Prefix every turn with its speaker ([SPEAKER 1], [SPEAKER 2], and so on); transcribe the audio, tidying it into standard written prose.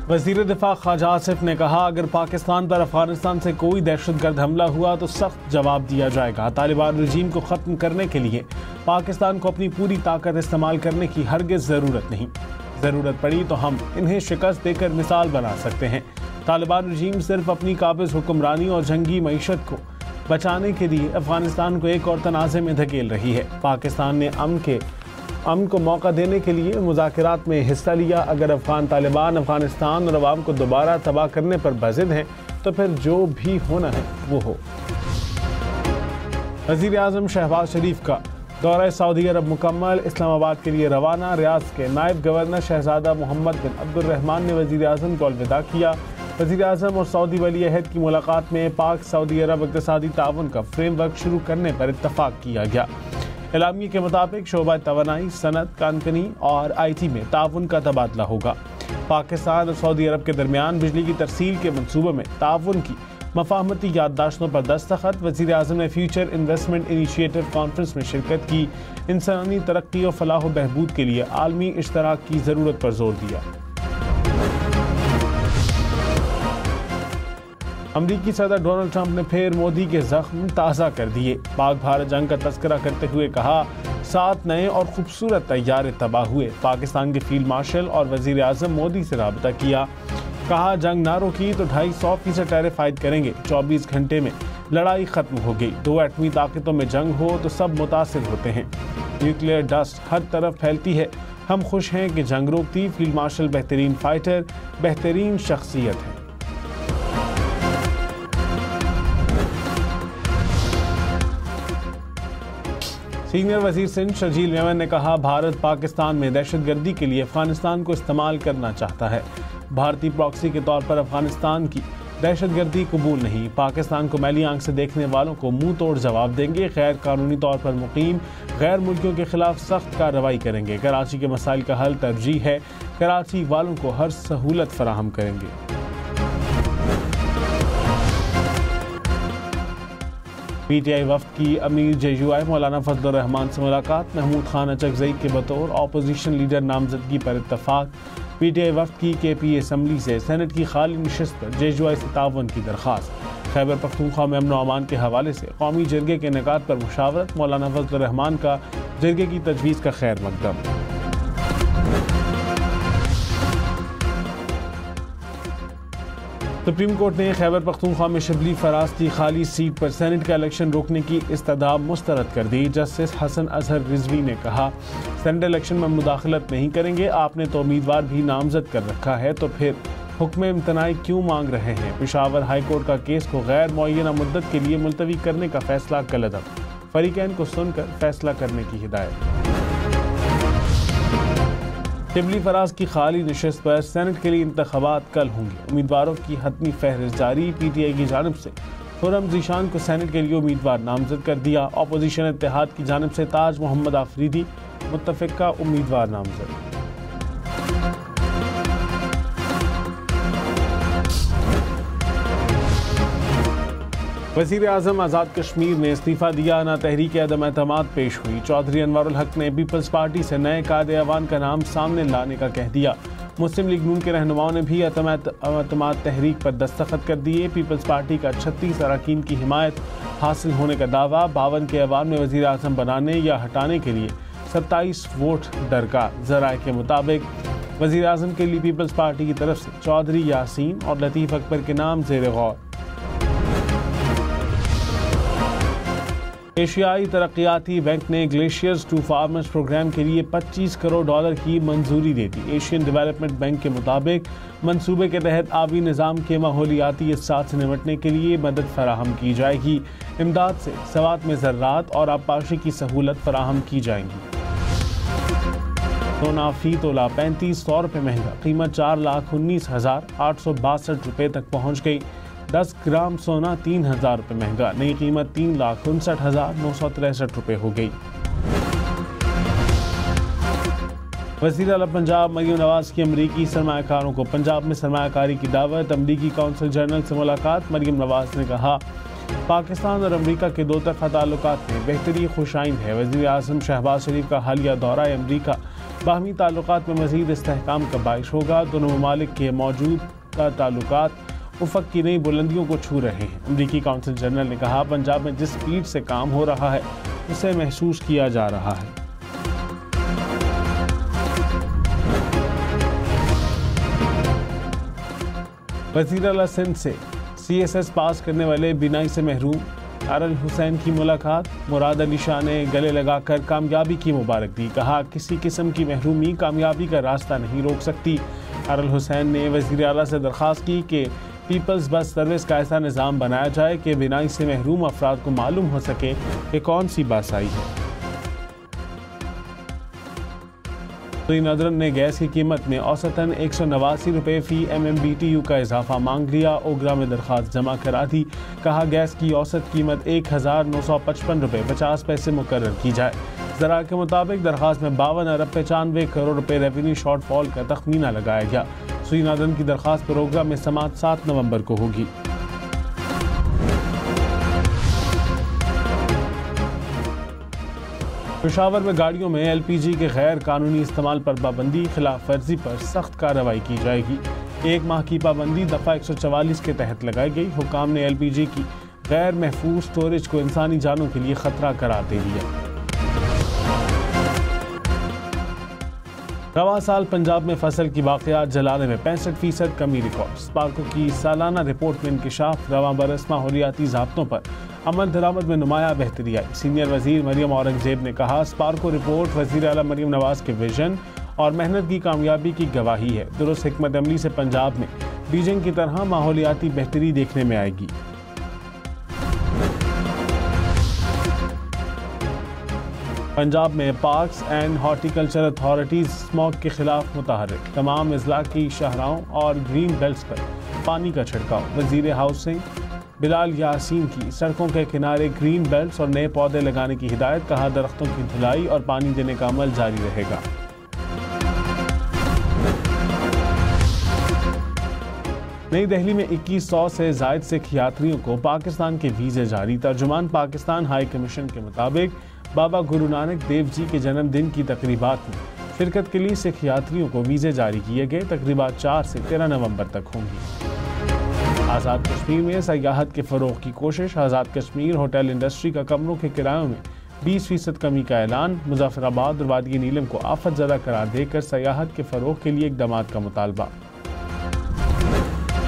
[SPEAKER 1] वज़ीर दिफा ख्वाजा आसिफ ने कहा, अगर पाकिस्तान पर अफगानिस्तान से कोई दहशतगर्द हमला हुआ तो सख्त जवाब दिया जाएगा। तालिबान रजीम को ख़त्म करने के लिए पाकिस्तान को अपनी पूरी ताकत इस्तेमाल करने की हरगिज़ ज़रूरत नहीं। ज़रूरत पड़ी तो हम इन्हें शिकस्त देकर मिसाल बना सकते हैं। तालिबान रजीम सिर्फ अपनी काबिज़ हुक्मरानी और जंगी मईशत को बचाने के लिए अफगानिस्तान को एक और तनाज़े में धकेल रही है। पाकिस्तान ने अमन को मौका देने के लिए मुज़ाकरात में हिस्सा लिया। अगर अफगान तालिबान अफगानिस्तान और अवाम को दोबारा तबाह करने पर बज़िद हैं तो फिर जो भी होना है वो हो। वज़ीर आज़म शहबाज शरीफ का दौरा सऊदी अरब मुकम्मल, इस्लामाबाद के लिए रवाना। रियाद के नायब गवर्नर शहजादा मोहम्मद बिन अब्दुर्रहमान ने वज़ीर आज़म को अलविदा किया। वज़ीर आज़म और सऊदी वली अहद की मुलाकात में पाक सऊदी अरब इक़्तिसादी ताउन का फ्रेमवर्क शुरू करने पर इत्तफाक किया गया। एलामिया के मुताबिक शोबा तवानाई, सनत, कानकनी और IT में ताउन का तबादला होगा। पाकिस्तान और सऊदी अरब के दरमियान बिजली की तरसील के मनसूबे में ताउन की मफाहमती याददाश्तों पर दस्तखत। वज़ीर आज़म ने फ्यूचर इन्वेस्टमेंट इनिशिएटिव कॉन्फ्रेंस में शिरकत की। इंसानी तरक्की और फलाह बहबूद के लिए आलमी इश्तराक की ज़रूरत पर जोर दिया। अमरीकी सदर डोनाल्ड ट्रंप ने फिर मोदी के जख्म ताज़ा कर दिए। पाक भारत जंग का तस्करा करते हुए कहा, 7 नए और खूबसूरत तैयारे तबाह हुए। पाकिस्तान के फील्ड मार्शल और वज़ीर आज़म मोदी से राबता किया। कहा, जंग ना रोकी तो 250% टैरिफ आयद करेंगे। 24 घंटे में लड़ाई खत्म हो गई। 2 एटमी ताकतों में जंग हो तो सब मुतासिर होते हैं। न्यूक्लियर डस्ट हर तरफ फैलती है। हम खुश हैं कि जंग रोकती। फील्ड मार्शल बेहतरीन फाइटर, बेहतरीन शख्सियत है। सीनियर वजीर सिंध शर्जील मेमन ने कहा, भारत पाकिस्तान में दहशतगर्दी के लिए अफगानिस्तान को इस्तेमाल करना चाहता है। भारतीय प्रॉक्सी के तौर पर अफगानिस्तान की दहशतगर्दी कबूल नहीं। पाकिस्तान को मैली आंख से देखने वालों को मुंह तोड़ जवाब देंगे। गैर कानूनी तौर पर मुकीम गैर मुल्कियों के खिलाफ सख्त कार्रवाई करेंगे। कराची के मसाइल का हल तरजीह है। कराची वालों को हर सहूलत फराहम करेंगे। PTI वफ्द की अमीर JUI मौलाना फजलुर रहमान से मुलाकात। महमूद खान अचकजई के बतौर अपोजिशन लीडर नामजदगी पर इत्तफाक। PTI वफ्द की KPA असम्बली से सेनेट की खाली नशिस्त पर JUI से ताउन की दरख्वास्त। खैबर पख्तूनख्वा में अमन व अमान के हवाले से कौमी जरगे के इनेकाद पर मुशावरत। मौलाना फजलुर रहमान का जरगे की तजवीज़ का खैर मकदम। सुप्रीम कोर्ट ने खैबर पख्तूनख्वा में शबली फराज की खाली सीट पर सेनेट का इलेक्शन रोकने की इस्तदा मुस्तरद कर दी। जस्टिस हसन अजहर रिजवी ने कहा, सेनेट इलेक्शन में मुदाखलत नहीं करेंगे। आपने तो उम्मीदवार भी नामजद कर रखा है, तो फिर हुक्म इम्तनाई क्यों मांग रहे हैं। पेशावर हाई कोर्ट का केस को गैर मुअय्यना मुद्दत के लिए मुलतवी करने का फैसला कलअदब। फरीकैन को सुनकर फैसला करने की हिदायत। शिबली फराज की खाली नशिस्त पर सेनेट के लिए इंतखाबात कल होंगे। उम्मीदवारों की हतमी फहरिस्त जारी। PTI की जानिब से खुर्रम ज़ीशान को सेनेट के लिए उम्मीदवार नामजद कर दिया। अपोजिशन इत्तेहाद की जानिब से ताज मोहम्मद आफरीदी मुत्तफ़िका उम्मीदवार नामजद। वज़ीर आज़म आज़ाद कश्मीर ने इस्तीफ़ा दिया। ना तहरीक अदम एतमाद पेश हुई। चौधरी अनवारुल हक ने पीपल्स पार्टी से नए कायदे अवान का नाम सामने लाने का कह दिया। मुस्लिम लीग नून के रहनुमाओं ने भी एतमाद तहरीक पर दस्तखत कर दिए। पीपल्स पार्टी का 36 अरकान की हिमायत हासिल होने का दावा। 52 के अवान में वज़ीर आज़म बनाने या हटाने के लिए 27 वोट दरकार। ज़राए के मुताबिक वज़ीर आज़म के लिए पीपल्स पार्टी की तरफ से चौधरी यासीन और लतीफ़ अकबर के नाम ज़ेर गौर। एशियाई तरक्याती बैंक ने ग्लेशियर्स टू फार्मर्स प्रोग्राम के लिए $25 करोड़ की मंजूरी दे दी। एशियन डेवलपमेंट बैंक के मुताबिक मंसूबे के तहत आबी निज़ाम के माहौलियाती असात से निपटने के लिए मदद फराहम की जाएगी। इमदाद से सवात में ज़र्रात और आबपाशी की सहूलत फराहम की जाएंगी। सोना फी तोला 3500 रुपये महंगा। कीमत 4,19,862 रुपये तक पहुँच गई। 10 ग्राम सोना 3,000 रुपये महंगा। नई कीमत 3,59,963 रुपये हो गई। वज़ीर आला पंजाब मरीम नवाज की अमरीकी सरमायाकारों को पंजाब में सरमायाकारी की दावत। अमरीकी कौंसल जनरल से मुलाकात। मरीम नवाज ने कहा, पाकिस्तान और अमरीका के दो तरफा ताल्लुकात में बेहतरी खुशाइंद है। वज़ीर आज़म शहबाज शरीफ का हालिया दौरा अमरीका बाहमी ताल्लुकात में मज़ीद इस्तेहकाम का बाइस होगा। दोनों ममालिक के मौजूदा ताल्लुकात उफ़क़ की नई बुलंदियों को छू रहे हैं। अमरीकी काउंसिल जनरल ने कहा, पंजाब में जिस स्पीड से काम हो रहा है उसे महसूस किया जा रहा है। वज़ीर आला सिंध से CSS पास करने वाले बिनाई से महरूम अरल हुसैन की मुलाकात। मुराद अली शाह ने गले लगाकर कामयाबी की मुबारक दी। कहा, किसी किस्म की महरूमी कामयाबी का रास्ता नहीं रोक सकती। अरल हुसैन ने वज़ीर आला से दरख्वास्त की कि पीपल्स बस सर्विस का ऐसा निज़ाम बनाया जाए कि बिनाई से महरूम अफराद को मालूम हो सके कि कौन सी बस आई है। नदरन ने गैस की कीमत में औसतन 189 रुपये फ़ी MMBTU का इजाफा मांग लिया। ओगरा में दरख्वास्त जमा करा दी। कहा, गैस की औसत कीमत 1955 रुपये 50 पैसे मुकर्रर की जाए। ज़रा के मुताबिक दरख्वास्त में 52 अरब 95 करोड़ रुपये रेवेन्यू शॉर्टफॉल का तखमीना लगाया गया। नदरन की दरख्वास्त पर ओगरा में समाअत 7 नवंबर को होगी। पेशावर में गाड़ियों में LPG के गैर कानूनी इस्तेमाल पर पाबंदी, खिलाफ वर्जी पर सख्त कार्रवाई की जाएगी। 1 माह की पाबंदी दफ़ा 144 के तहत लगाई गई। हुकाम ने LPG की गैर महफूज स्टोरेज को इंसानी जानों के लिए खतरा करार दे दिया। रवा साल पंजाब में फसल की वाक़यात जलाने में 65% कमी रिकॉर्ड। स्पार्को की सालाना रिपोर्ट में इंकशाफ। रवा बरस माहौलियाती ज़ाब्तों पर अमल दरामद में नुमाया बेहतरी आई। सीनियर वज़ीर मरियम औरंगज़ेब ने कहा, स्पार्को रिपोर्ट वज़ीर आला मरियम नवाज़ के विजन और मेहनत की कामयाबी की गवाही है। दुरुस्त हिकमत अमली से पंजाब में बीजिंग की तरह माहौलियाती बेहतरी देखने में आएगी। पंजाब में parks and horticulture authorities smog के खिलाफ मुतहर्रिक। तमाम अजला की शाहराहों और ग्रीन बेल्ट्स पर पानी का छिड़काव। वज़ीर हाउसिंग बिलाल यासीन की सड़कों के किनारे ग्रीन बेल्ट्स और नए पौधे लगाने की हिदायत। कहा, दरख्तों की धुलाई और पानी देने का अमल जारी रहेगा। नई दिल्ली में 2100 से जायद सिख यात्रियों को पाकिस्तान के वीज़े जारी। तर्जुमान पाकिस्तान हाई कमीशन के मुताबिक बाबा गुरु नानक देव जी के जन्मदिन की तकरीबात में शिरकत के लिए सिख यात्रियों को वीज़े जारी किए गए। तकरीबात 4 से 13 नवंबर तक होंगी। आज़ाद कश्मीर में सयाहत के फ़रोग़ की कोशिश। आज़ाद कश्मीर होटल इंडस्ट्री का कमरों के किरायों में 20% कमी का ऐलान। मुज़फ़्फ़राबाद और वादी नीलम को आफत ज़दा करार देकर सयाहत के फ़रोग़ के लिए इक़दामात का मुतालबा।